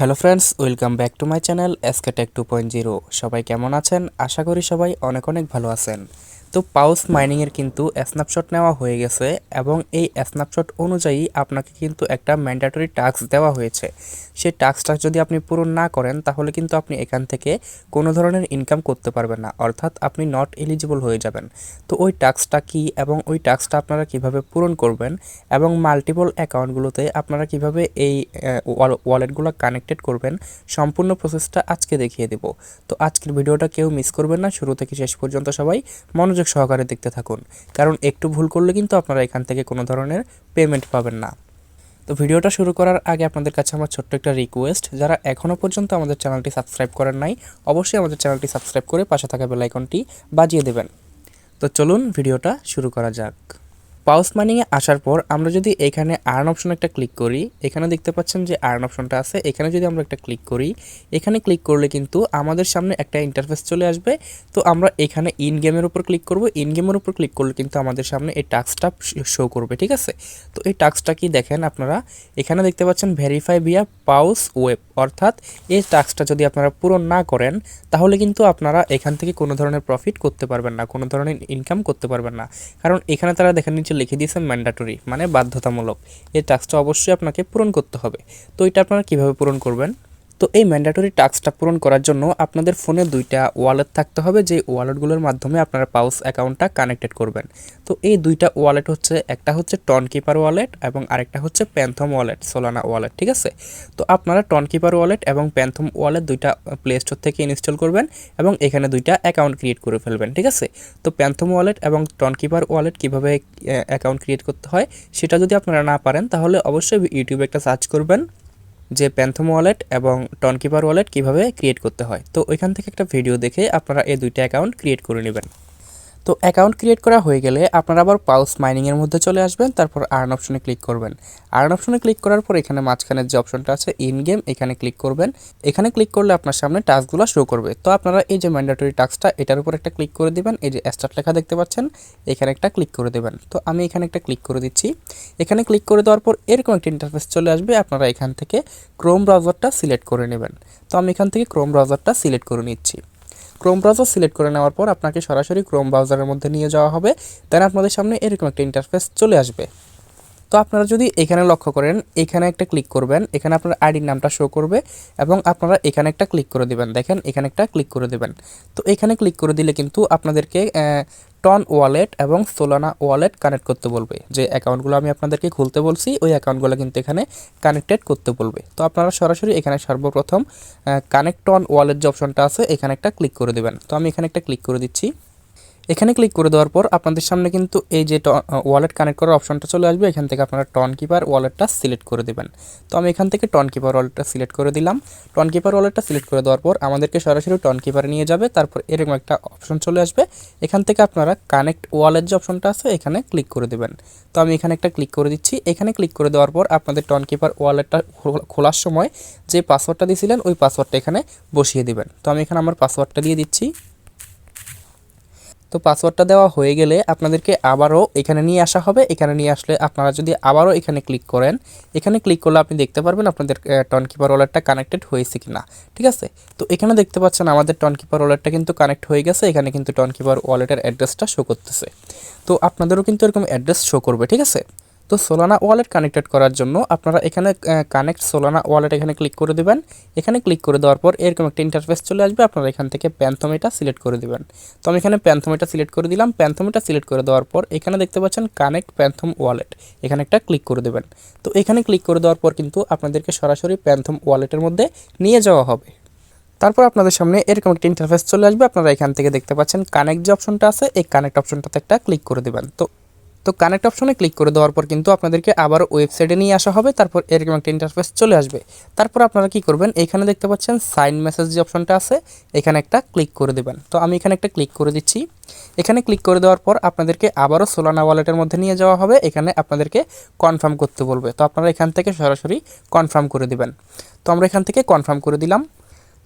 Hello friends, welcome back to my channel SK tech 2.0। সবাই কেমন আছেন? আশা করি সবাই অনেক অনেক ভালো আছেন। তো পাউস মাইনিংয়ের কিন্তু স্ন্যাপশট নেওয়া হয়ে গেছে এবং এই স্ন্যাপশট অনুযায়ী আপনাকে কিন্তু একটা ম্যান্ডেটরি টাস্ক দেওয়া হয়েছে। সেই টাস্কটা যদি আপনি পূরণ না করেন তাহলে কিন্তু আপনি এখান থেকে কোনো ধরনের ইনকাম করতে পারবেন না, অর্থাৎ আপনি নট এলিজিবল হয়ে যাবেন। তো ওই টাস্কটা কী এবং ওই টাস্কটা আপনারা কিভাবে পূরণ করবেন এবং মাল্টিপল অ্যাকাউন্টগুলোতে আপনারা কিভাবে এই ওয়ালেটগুলো কানেক্টেড করবেন, সম্পূর্ণ প্রসেসটা আজকে দেখিয়ে দেব। তো আজকের ভিডিওটা কেউ মিস করবেন না, শুরু থেকে শেষ পর্যন্ত সবাই মনোযোগ সহকারে দেখতে থাকুন, কারণ একটু ভুল করলে কিন্তু আপনারা এখান থেকে কোনো ধরনের পেমেন্ট পাবেন না। তো ভিডিওটা শুরু করার আগে আপনাদের কাছে আমার ছোট্ট একটা রিকোয়েস্ট, যারা এখনও পর্যন্ত আমাদের চ্যানেলটি সাবস্ক্রাইব করেন নাই, অবশ্যই আমাদের চ্যানেলটি সাবস্ক্রাইব করে পাশে থাকা বেল আইকনটি বাজিয়ে দেবেন। তো চলুন ভিডিওটা শুরু করা যাক। পাউস মাইনিংয়ে আসার পর আমরা যদি এখানে আর্ন অপশন একটা ক্লিক করি, এখানে দেখতে পাচ্ছেন যে আর্ন অপশনটা আছে, এখানে যদি আমরা একটা ক্লিক করি, এখানে ক্লিক করলে কিন্তু আমাদের সামনে একটা ইন্টারফেস চলে আসবে। তো আমরা এখানে ইন গেমের উপর ক্লিক করব, ইন গেমের উপর ক্লিক করলে কিন্তু আমাদের সামনে এই টাস্কটা শো করবে, ঠিক আছে। তো এই টাস্কটা কি দেখেন আপনারা, এখানে দেখতে পাচ্ছেন ভেরিফাই ভিয়া পাউস ওয়েব, অর্থাৎ এই টাস্কটা যদি আপনারা পূরণ না করেন তাহলে কিন্তু আপনারা এখান থেকে কোনো ধরনের প্রফিট করতে পারবেন না, কোনো ধরনের ইনকাম করতে পারবেন না। কারণ এখানে তারা দেখেন নিচে লিখে দিয়েছে ম্যান্ডেটরি, মানে বাধ্যতামূলক। এই টাস্কটা অবশ্যই আপনাকে পূরণ করতে হবে। তো এটা আপনারা কীভাবে পূরণ করবেন? তো এই ম্যান্ডেটরি টাস্কটা পূরণ করার জন্য আপনাদের ফোনে দুইটা ওয়ালেট থাকতে হবে, যে ওয়ালেটগুলোর মাধ্যমে আপনারা পাউস অ্যাকাউন্টটা কানেক্টেড করবেন। তো এই দুইটা ওয়ালেট হচ্ছে, একটা হচ্ছে টনকিপার ওয়ালেট এবং আরেকটা হচ্ছে প্যান্থম ওয়ালেট, সোলানা ওয়ালেট, ঠিক আছে। তো আপনারা টনকিপার ওয়ালেট এবং প্যান্থম ওয়ালেট দুইটা প্লে স্টোর থেকে ইনস্টল করবেন এবং এখানে দুইটা অ্যাকাউন্ট ক্রিয়েট করে ফেলবেন, ঠিক আছে। তো প্যান্থম ওয়ালেট এবং টনকিপার ওয়ালেট কীভাবে অ্যাকাউন্ট ক্রিয়েট করতে হয় সেটা যদি আপনারা না পারেন তাহলে অবশ্যই ইউটিউবে একটা সার্চ করবেন যে প্যান্থম ওয়ালেট এবং টনকিপার ওয়ালেট কীভাবে ক্রিয়েট করতে হয়। তো ওইখান থেকে একটা ভিডিও দেখে আপনারা এই দুইটা অ্যাকাউন্ট ক্রিয়েট করে নেবেন। তো অ্যাকাউন্ট ক্রিয়েট করা হয়ে গেলে আপনারা আবার পাউস মাইনিংয়ের মধ্যে চলে আসবেন, তারপর আর্ন অপশনে ক্লিক করবেন। আর্ন অপশনে ক্লিক করার পর এখানে মাঝখানের যে অপশনটা আছে ইন গেম, এখানে ক্লিক করবেন। এখানে ক্লিক করলে আপনার সামনে টাস্কগুলো শো করবে। তো আপনারা এই যে ম্যান্ডেটরি টাস্কটা, এটার উপর একটা ক্লিক করে দিবেন। এই যে স্টার্ট লেখা দেখতে পাচ্ছেন, এখানে একটা ক্লিক করে দেবেন। তো আমি এখানে একটা ক্লিক করে দিচ্ছি। এখানে ক্লিক করে দেওয়ার পর এরকম একটা ইন্টারফেস চলে আসবে। আপনারা এখান থেকে ক্রোম ব্রাউজারটা সিলেক্ট করে নেবেন। তো আমি এখান থেকে ক্রোম ব্রাউজারটা সিলেক্ট করে নিচ্ছি। ক্রোম ব্রাউজার সিলেক্ট করে নেওয়ার পর আপনাকে সরাসরি ক্রোম ব্রাউজারের মধ্যে নিয়ে যাওয়া হবে। দেন আপনাদের সামনে এরকম একটা ইন্টারফেস চলে আসবে। তো আপনারা যদি এখানে লক্ষ্য করেন, এখানে একটা ক্লিক করবেন, এখানে আপনার আইডির নামটা শো করবে এবং আপনারা এখানে একটা ক্লিক করে দেবেন। দেখেন এখানে একটা ক্লিক করে দেবেন। তো এখানে ক্লিক করে দিলে কিন্তু আপনাদেরকে টন ওয়ালেট এবং সোলানা ওয়ালেট কানেক্ট করতে বলবে। যে অ্যাকাউন্টগুলো আমি আপনাদেরকে খুলতে বলছি ওই অ্যাকাউন্টগুলো কিন্তু এখানে কানেক্টেড করতে বলবে। তো আপনারা সরাসরি এখানে সর্বপ্রথম কানেক্ট টন ওয়ালেট যে অপশনটা আছে এখানে একটা ক্লিক করে দেবেন। তো আমি এখানে একটা ক্লিক করে দিচ্ছি। এখানে ক্লিক করে দেওয়ার পর আপনাদের সামনে কিন্তু এই যে ওয়ালেট কানেক্ট করার অপশনটা চলে আসবে। এখান থেকে আপনারা টনকিপার ওয়ালেটটা সিলেক্ট করে দেবেন। তো আমি এখান থেকে টনকিপার ওয়ালেটটা সিলেক্ট করে দিলাম। টনকিপার ওয়ালেটটা সিলেক্ট করে দেওয়ার পর আমাদেরকে সরাসরি টনকিপারে নিয়ে যাবে। তারপর এরকম একটা অপশন চলে আসবে। এখান থেকে আপনারা কানেক্ট ওয়ালেট যে অপশনটা আছে এখানে ক্লিক করে দেবেন। তো আমি এখানে একটা ক্লিক করে দিচ্ছি। এখানে ক্লিক করে দেওয়ার পর আপনাদের টনকিপার ওয়ালেটটা খোলার সময় যে পাসওয়ার্ডটা দিয়েছিলেন ওই পাসওয়ার্ডটা এখানে বসিয়ে দিবেন। তো আমি এখানে আমার পাসওয়ার্ডটা দিয়ে দিচ্ছি। তো পাসওয়ার্ডটা দেওয়া হয়ে গেলে আপনাদেরকে আবারও এখানে নিয়ে আসা হবে। এখানে নিয়ে আসলে আপনারা যদি আবারও এখানে ক্লিক করেন, এখানে ক্লিক করলে আপনি দেখতে পারবেন আপনাদের টনকিপার ওয়ালেটটা কানেক্টেড হয়েছে কিনা, ঠিক আছে। তো এখানে দেখতে পাচ্ছেন আমাদের টনকিপার ওয়ালেটটা কিন্তু কানেক্ট হয়ে গেছে। এখানে কিন্তু টনকিপার ওয়ালেটের অ্যাড্রেসটা শো করতেছে। তো আপনাদেরও কিন্তু এরকম অ্যাড্রেস শো করবে, ঠিক আছে। তো সোলানা ওয়ালেট কানেক্টেড করার জন্য আপনারা এখানে কানেক্ট সোলানা ওয়ালেট এখানে ক্লিক করে দেবেন। এখানে ক্লিক করে দেওয়ার পর এরকম একটা ইন্টারফেস চলে আসবে। আপনারা এখান থেকে প্যান্থম এটা সিলেক্ট করে দেবেন। তো আমি এখানে প্যান্থম এটা সিলেক্ট করে দিলাম। প্যান্থম এটা সিলেক্ট করে দেওয়ার পর এখানে দেখতে পাচ্ছেন কানেক্ট প্যান্থম ওয়ালেট, এখানে একটা ক্লিক করে দেবেন। তো এখানে ক্লিক করে দেওয়ার পর কিন্তু আপনাদেরকে সরাসরি প্যান্থম ওয়ালেটের মধ্যে নিয়ে যাওয়া হবে। তারপর আপনাদের সামনে এরকম একটা ইন্টারফেস চলে আসবে। আপনারা এখান থেকে দেখতে পাচ্ছেন কানেক্ট যে অপশনটা আছে এই কানেক্ট অপশনটাতে একটা ক্লিক করে দেবেন। তো কানেক্ট অপশনে ক্লিক করে দেওয়ার পর কিন্তু আপনাদেরকে আবার ওয়েবসাইটে নিয়ে আসা হবে। তারপর এরকম একটা ইন্টারফেস চলে আসবে। তারপর আপনারা কি করবেন, এখানে দেখতে পাচ্ছেন সাইন মেসেজ যে অপশনটা আছে এখানে একটা ক্লিক করে দেবেন। তো আমি এখানে একটা ক্লিক করে দিচ্ছি। এখানে ক্লিক করে দেওয়ার পর আপনাদেরকে আবারও সোলানা ওয়ালেটের মধ্যে নিয়ে যাওয়া হবে। এখানে আপনাদেরকে কনফার্ম করতে বলবে। তো আপনারা এখান থেকে সরাসরি কনফার্ম করে দিবেন। তো আমরা এখান থেকে কনফার্ম করে দিলাম।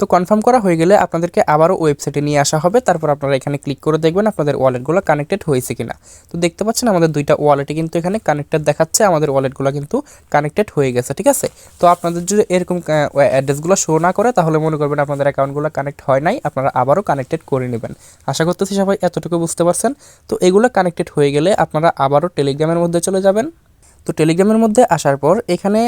তো কনফার্ম করা হয়ে গেলে আপনাদেরকে আবারও ওয়েবসাইটে নিয়ে আসা হবে। তারপর আপনারা এখানে ক্লিক করে দেখবেন আপনাদের ওয়ালেটগুলো কানেক্টেড হয়েছে কিনা। তো দেখতে পাচ্ছেন আমাদের দুইটা ওয়ালেটে কিন্তু এখানে কানেক্টেড দেখাচ্ছে, আমাদের ওয়ালেটগুলো কিন্তু কানেক্টেড হয়ে গেছে, ঠিক আছে। তো আপনাদের যদি এরকম অ্যাড্রেসগুলো শো না করে তাহলে মনে করবেন আপনাদের অ্যাকাউন্টগুলো কানেক্ট হয় নাই, আপনারা আবারও কানেক্টেড করে নেবেন। আশা করতেছি সবাই এতটুকু বুঝতে পারছেন। তো এগুলো কানেক্টেড হয়ে গেলে আপনারা আবারও টেলিগ্রামের মধ্যে চলে যাবেন। তো টেলিগ্রামের মধ্যে আসার পর এখানে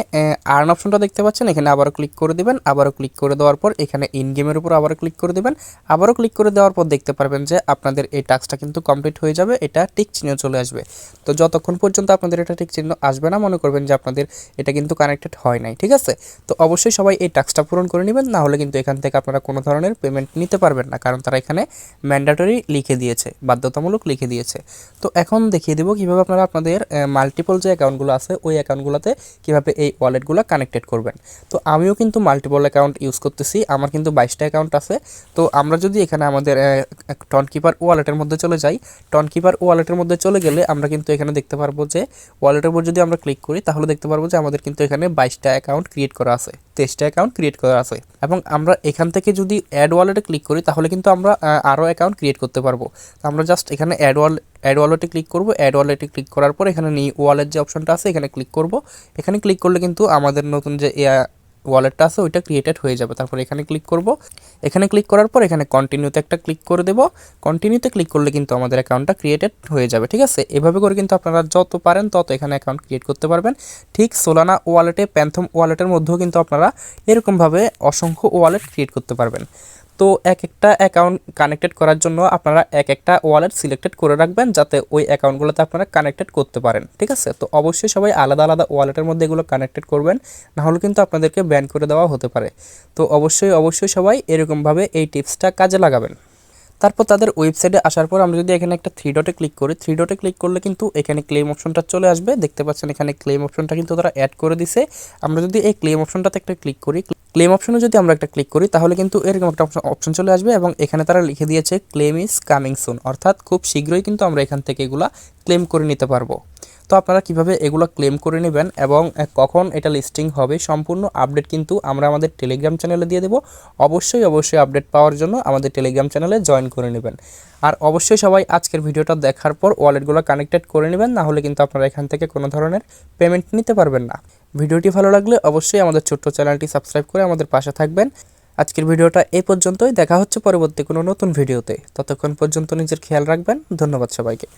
আর্ন অপশনটা দেখতে পাচ্ছেন, এখানে আবারও ক্লিক করে দিবেন। আবারও ক্লিক করে দেওয়ার পর এখানে ইন গেমের উপর আবারও ক্লিক করে দিবেন। আবারও ক্লিক করে দেওয়ার পর দেখতে পারবেন যে আপনাদের এই টাস্কটা কিন্তু কমপ্লিট হয়ে যাবে, এটা টিক চিহ্ন চলে আসবে। তো যতক্ষণ পর্যন্ত আপনাদের এটা টিক চিহ্ন আসবে না মনে করবেন যে আপনাদের এটা কিন্তু কানেক্টেড হয় নাই, ঠিক আছে। তো অবশ্যই সবাই এই টাস্কটা পূরণ করে নেবেন, না হলে কিন্তু এখান থেকে আপনারা কোনো ধরনের পেমেন্ট নিতে পারবেন না, কারণ তারা এখানে ম্যান্ডেটরি লিখে দিয়েছে, বাধ্যতামূলক লিখে দিয়েছে। তো এখন দেখিয়ে দেবো কীভাবে আপনারা আপনাদের মাল্টিপল যে অ্যাকাউন্টগুলো আছে ওই অ্যাকাউন্টগুলোতে কীভাবে এই ওয়ালেটগুলো কানেক্টেড করবেন। তো আমিও কিন্তু মাল্টিপল অ্যাকাউন্ট ইউজ করতেছি, আমার কিন্তু 22টা অ্যাকাউন্ট আছে। তো আমরা যদি এখানে আমাদের টনকিপার ওয়ালেটের মধ্যে চলে যাই, টনকিপার ওয়ালেটের মধ্যে চলে গেলে আমরা কিন্তু এখানে দেখতে পারবো যে ওয়ালেটের উপর যদি আমরা ক্লিক করি তাহলে দেখতে পারবো যে আমাদের কিন্তু এখানে 22টা অ্যাকাউন্ট ক্রিয়েট করা আছে, 23টা অ্যাকাউন্ট ক্রিয়েট করা আছে। এবং আমরা এখান থেকে যদি অ্যাড ওয়ালেটে ক্লিক করি তাহলে কিন্তু আমরা আরও অ্যাকাউন্ট ক্রিয়েট করতে পারবো। তো আমরা জাস্ট এখানে অ্যাড ওয়ালেটে ক্লিক করব। অ্যাড ওয়ালেটে ক্লিক করার পর এখানে নিউ ওয়ালেট যে অপশনটা আছে এখানে ক্লিক করব। এখানে ক্লিক করলে কিন্তু আমাদের নতুন যে ওয়ালেটটা আছে ওইটা ক্রিয়েটেড হয়ে যাবে। তারপর এখানে ক্লিক করব। এখানে ক্লিক করার পর এখানে কন্টিনিউতে একটা ক্লিক করে দেব। কন্টিনিউতে ক্লিক করলে কিন্তু আমাদের অ্যাকাউন্টটা ক্রিয়েটেড হয়ে যাবে, ঠিক আছে। এভাবে করে কিন্তু আপনারা যত পারেন তত এখানে অ্যাকাউন্ট ক্রিয়েট করতে পারবেন। ঠিক সোলানা ওয়ালেটে, প্যান্থম ওয়ালেটের মধ্যেও কিন্তু আপনারা এরকমভাবে অসংখ্য ওয়ালেট ক্রিয়েট করতে পারবেন। তো এক একটা অ্যাকাউন্ট কানেক্টেড করার জন্য আপনারা এক একটা ওয়ালেট সিলেক্টেড করে রাখবেন যাতে ওই অ্যাকাউন্টগুলোতে আপনারা কানেক্টেড করতে পারেন, ঠিক আছে। তো অবশ্যই সবাই আলাদা আলাদা ওয়ালেটের মধ্যে এগুলো কানেক্টেড করবেন, নাহলে কিন্তু আপনাদেরকে ব্যান করে দেওয়া হতে পারে। তো অবশ্যই সবাই এরকমভাবে এই টিপসটা কাজে লাগাবেন। তারপর তাদের ওয়েবসাইটে আসার পর আমরা যদি এখানে একটা থ্রি ডটে ক্লিক করি, থ্রি ডটে ক্লিক করলে কিন্তু এখানে ক্লেম অপশনটা চলে আসবে। দেখতে পাচ্ছেন এখানে ক্লেম অপশনটা কিন্তু তারা অ্যাড করে দিছে। আমরা যদি এই ক্লেম অপশনটাতে একটা ক্লিক করি, ক্লেম অপশনে যদি আমরা একটা ক্লিক করি তাহলে কিন্তু এরকম একটা অপশন চলে আসবে এবং এখানে তারা লিখে দিয়েছে ক্লেম ইজ কামিং সুন, অর্থাৎ খুব শীঘ্রই কিন্তু আমরা এখান থেকে এগুলা ক্লেম করে নিতে পারবো। তো আপনারা কিভাবে এগুলো ক্লেম করে নেবেন এবং কখন এটা লিস্টিং হবে সম্পূর্ণ আপডেট কিন্তু আমরা আমাদের টেলিগ্রাম চ্যানেলে দিয়ে দেবো। অবশ্যই আপডেট পাওয়ার জন্য আমাদের টেলিগ্রাম চ্যানেলে জয়েন করে নেবেন। আর অবশ্যই সবাই আজকের ভিডিওটা দেখার পর ওয়ালেটগুলো কানেক্টেড করে নেবেন, না হলে কিন্তু আপনারা এখান থেকে কোনো ধরনের পেমেন্ট নিতে পারবেন না। ভিডিওটি ভালো লাগলে অবশ্যই আমাদের ছোট্ট চ্যানেলটি সাবস্ক্রাইব করে আমাদের পাশে থাকবেন। আজকের ভিডিওটা এই পর্যন্তই, দেখা হচ্ছে পরবর্তী কোনো নতুন ভিডিওতে। ততক্ষণ পর্যন্ত নিজের খেয়াল রাখবেন। ধন্যবাদ সবাইকে।